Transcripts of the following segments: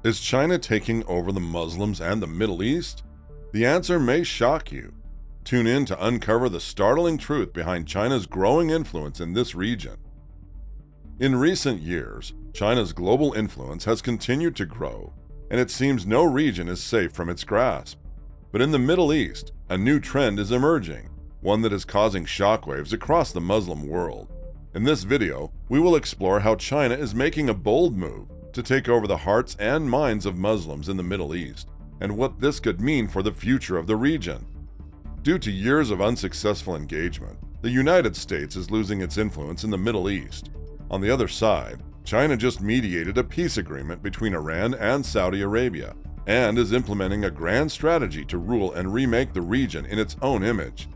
Is China taking over the Muslims and the Middle East? The answer may shock you. Tune in to uncover the startling truth behind China's growing influence in this region. In recent years, China's global influence has continued to grow, and it seems no region is safe from its grasp. But in the Middle East, a new trend is emerging, one that is causing shockwaves across the Muslim world. In this video, we will explore how China is making a bold move to take over the hearts and minds of Muslims in the Middle East, and what this could mean for the future of the region. Due to years of unsuccessful engagement, the United States is losing its influence in the Middle East. On the other side, China just mediated a peace agreement between Iran and Saudi Arabia, and is implementing a grand strategy to rule and remake the region in its own image.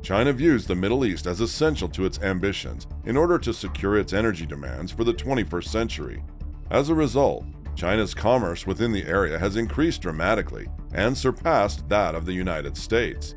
China views the Middle East as essential to its ambitions in order to secure its energy demands for the 21st century. As a result, China's commerce within the area has increased dramatically and surpassed that of the United States.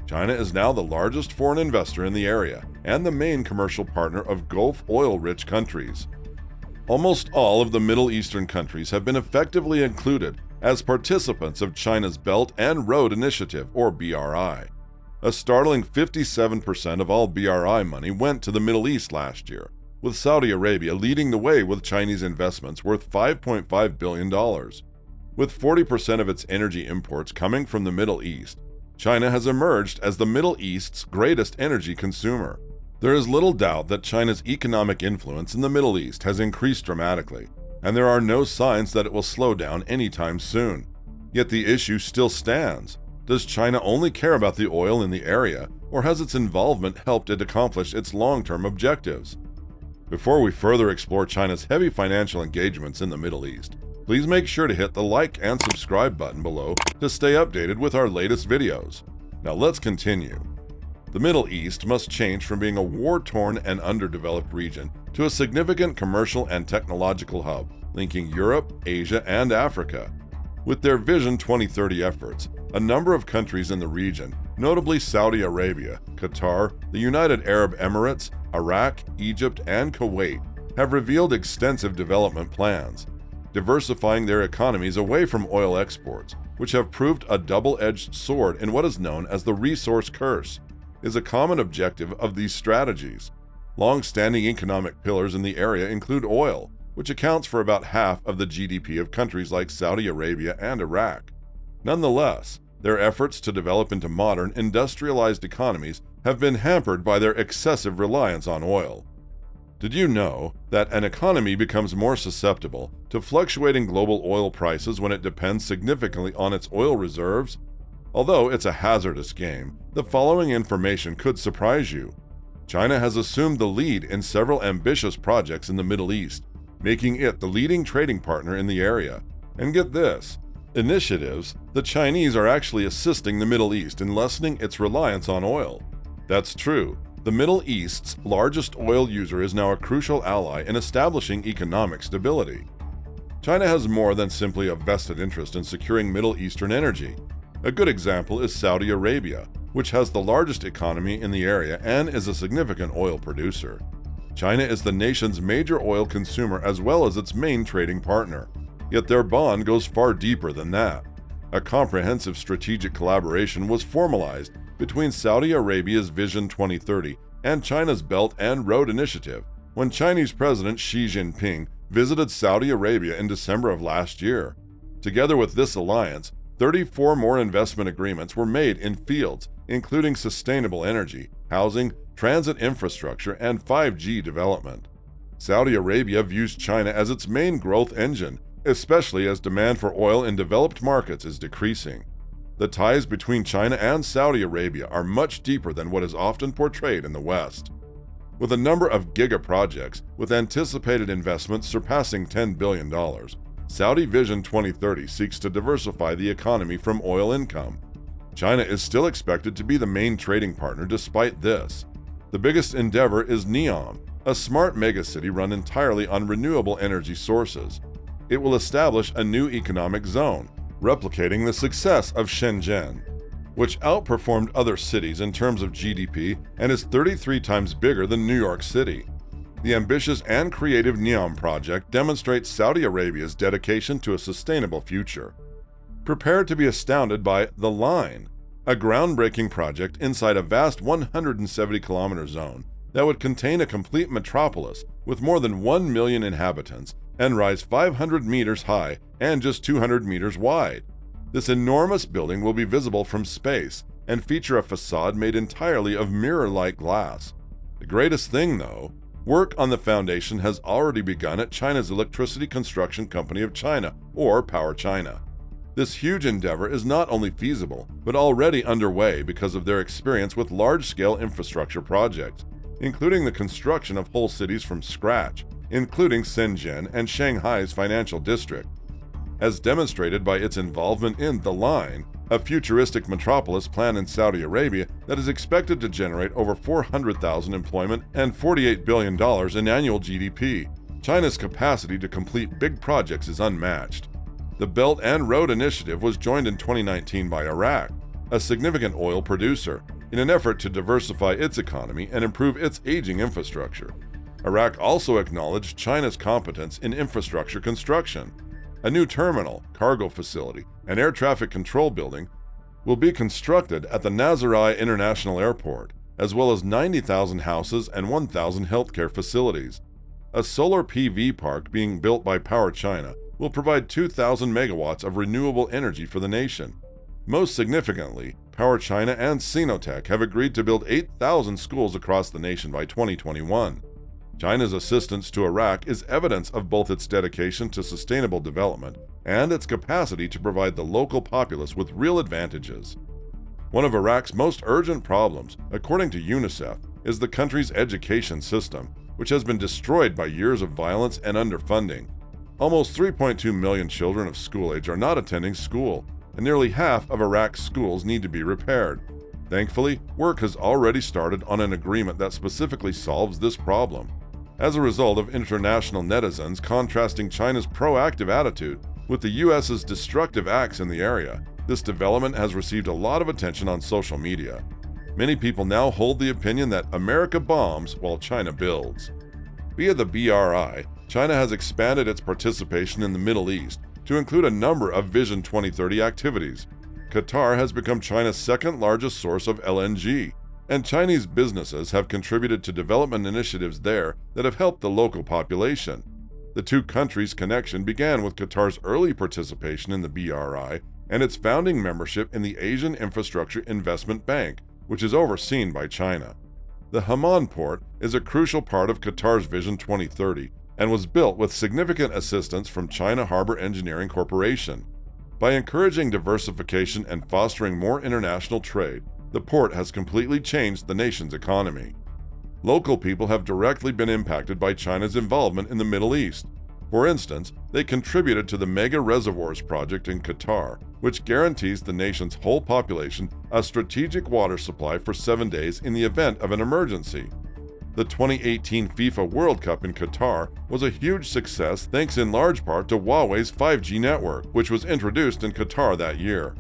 China is now the largest foreign investor in the area and the main commercial partner of Gulf oil-rich countries. Almost all of the Middle Eastern countries have been effectively included as participants of China's Belt and Road Initiative, or BRI. A startling 57% of all BRI money went to the Middle East last year, with Saudi Arabia leading the way with Chinese investments worth $5.5 billion. With 40% of its energy imports coming from the Middle East, China has emerged as the Middle East's greatest energy consumer. There is little doubt that China's economic influence in the Middle East has increased dramatically, and there are no signs that it will slow down anytime soon. Yet the issue still stands. Does China only care about the oil in the area, or has its involvement helped it accomplish its long-term objectives? Before we further explore China's heavy financial engagements in the Middle East, please make sure to hit the like and subscribe button below to stay updated with our latest videos. Now let's continue. The Middle East must change from being a war-torn and underdeveloped region to a significant commercial and technological hub, linking Europe, Asia, and Africa. With their Vision 2030 efforts, a number of countries in the region, notably Saudi Arabia, Qatar, the United Arab Emirates, Iraq, Egypt, and Kuwait, have revealed extensive development plans, diversifying their economies away from oil exports, which have proved a double-edged sword in what is known as the resource curse, is a common objective of these strategies. Long-standing economic pillars in the area include oil, which accounts for about half of the GDP of countries like Saudi Arabia and Iraq. Nonetheless, their efforts to develop into modern, industrialized economies have been hampered by their excessive reliance on oil. Did you know that an economy becomes more susceptible to fluctuating global oil prices when it depends significantly on its oil reserves? Although it's a hazardous game, the following information could surprise you. China has assumed the lead in several ambitious projects in the Middle East, making it the leading trading partner in the area. And get this, initiatives, the Chinese are actually assisting the Middle East in lessening its reliance on oil. That's true. The Middle East's largest oil user is now a crucial ally in establishing economic stability. China has more than simply a vested interest in securing Middle Eastern energy. A good example is Saudi Arabia, which has the largest economy in the area and is a significant oil producer. China is the nation's major oil consumer as well as its main trading partner, yet their bond goes far deeper than that. A comprehensive strategic collaboration was formalized between Saudi Arabia's Vision 2030 and China's Belt and Road Initiative when Chinese President Xi Jinping visited Saudi Arabia in December of last year. Together with this alliance, 34 more investment agreements were made in fields including sustainable energy, housing, transit infrastructure, and 5G development. Saudi Arabia views China as its main growth engine, especially as demand for oil in developed markets is decreasing. The ties between China and Saudi Arabia are much deeper than what is often portrayed in the West. With a number of giga projects with anticipated investments surpassing $10 billion, Saudi Vision 2030 seeks to diversify the economy from oil income. China is still expected to be the main trading partner despite this. The biggest endeavor is NEOM, a smart megacity run entirely on renewable energy sources. It will establish a new economic zone, replicating the success of Shenzhen, which outperformed other cities in terms of GDP and is 33 times bigger than New York City. The ambitious and creative NEOM project demonstrates Saudi Arabia's dedication to a sustainable future. Prepare to be astounded by The Line, a groundbreaking project inside a vast 170-kilometer zone that would contain a complete metropolis with more than 1 million inhabitants and rise 500 meters high and just 200 meters wide. This enormous building will be visible from space and feature a facade made entirely of mirror-like glass. The greatest thing, though, work on the foundation has already begun at China's Electricity Construction Company of China, or Power China. This huge endeavor is not only feasible, but already underway because of their experience with large-scale infrastructure projects, including the construction of whole cities from scratch, including Shenzhen and Shanghai's financial district. As demonstrated by its involvement in The Line, a futuristic metropolis plan in Saudi Arabia that is expected to generate over 400,000 employment and $48 billion in annual GDP. China's capacity to complete big projects is unmatched. The Belt and Road Initiative was joined in 2019 by Iraq, a significant oil producer, in an effort to diversify its economy and improve its aging infrastructure. Iraq also acknowledged China's competence in infrastructure construction. A new terminal, cargo facility, and air traffic control building will be constructed at the Nazaré International Airport, as well as 90,000 houses and 1,000 healthcare facilities. A solar PV park being built by Power China will provide 2,000 megawatts of renewable energy for the nation. Most significantly, Power China and Sinotech have agreed to build 8,000 schools across the nation by 2021. China's assistance to Iraq is evidence of both its dedication to sustainable development and its capacity to provide the local populace with real advantages. One of Iraq's most urgent problems, according to UNICEF, is the country's education system, which has been destroyed by years of violence and underfunding. Almost 3.2 million children of school age are not attending school, and nearly half of Iraq's schools need to be repaired. Thankfully, work has already started on an agreement that specifically solves this problem. As a result of international netizens contrasting China's proactive attitude with the U.S.'s destructive acts in the area, this development has received a lot of attention on social media. Many people now hold the opinion that America bombs while China builds. Via the BRI, China has expanded its participation in the Middle East to include a number of Vision 2030 activities. Qatar has become China's second-largest source of LNG, and Chinese businesses have contributed to development initiatives there that have helped the local population. The two countries' connection began with Qatar's early participation in the BRI and its founding membership in the Asian Infrastructure Investment Bank, which is overseen by China. The Hammam port is a crucial part of Qatar's Vision 2030 and was built with significant assistance from China Harbor Engineering Corporation. By encouraging diversification and fostering more international trade, the port has completely changed the nation's economy. Local people have directly been impacted by China's involvement in the Middle East. For instance, they contributed to the Mega Reservoirs project in Qatar, which guarantees the nation's whole population a strategic water supply for 7 days in the event of an emergency. The 2018 FIFA World Cup in Qatar was a huge success thanks in large part to Huawei's 5G network, which was introduced in Qatar that year.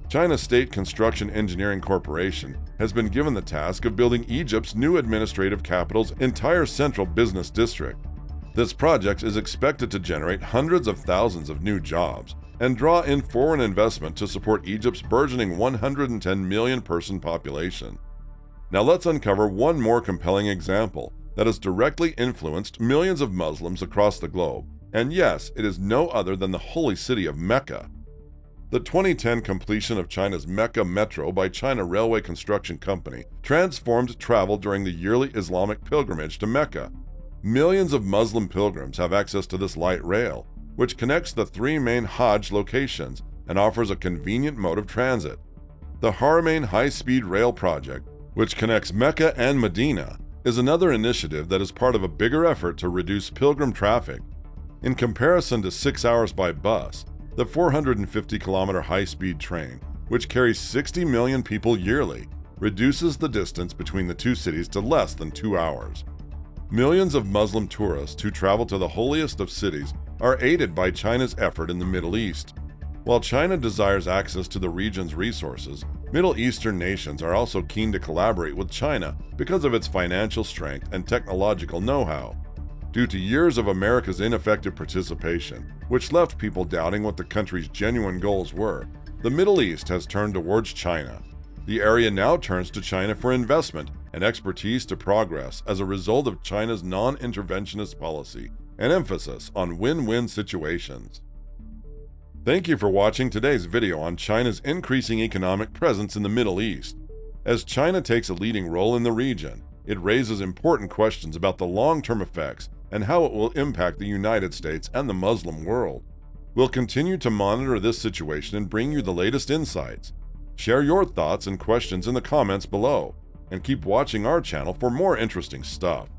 China State Construction Engineering Corporation has been given the task of building Egypt's new administrative capital's entire central business district. This project is expected to generate hundreds of thousands of new jobs and draw in foreign investment to support Egypt's burgeoning 110 million person population. Now let's uncover one more compelling example that has directly influenced millions of Muslims across the globe, and yes, it is no other than the holy city of Mecca. The 2010 completion of China's Mecca Metro by China Railway Construction Company transformed travel during the yearly Islamic pilgrimage to Mecca. Millions of Muslim pilgrims have access to this light rail, which connects the three main Hajj locations and offers a convenient mode of transit. The Haramain High-Speed Rail Project, which connects Mecca and Medina, is another initiative that is part of a bigger effort to reduce pilgrim traffic. In comparison to 6 hours by bus, the 450-kilometer high-speed train, which carries 60 million people yearly, reduces the distance between the two cities to less than 2 hours. Millions of Muslim tourists who travel to the holiest of cities are aided by China's effort in the Middle East. While China desires access to the region's resources, Middle Eastern nations are also keen to collaborate with China because of its financial strength and technological know-how. Due to years of America's ineffective participation, which left people doubting what the country's genuine goals were, the Middle East has turned towards China. The area now turns to China for investment and expertise to progress as a result of China's non-interventionist policy and emphasis on win-win situations. Thank you for watching today's video on China's increasing economic presence in the Middle East. As China takes a leading role in the region, it raises important questions about the long-term effects and how it will impact the United States and the Muslim world. We'll continue to monitor this situation and bring you the latest insights. Share your thoughts and questions in the comments below, and keep watching our channel for more interesting stuff.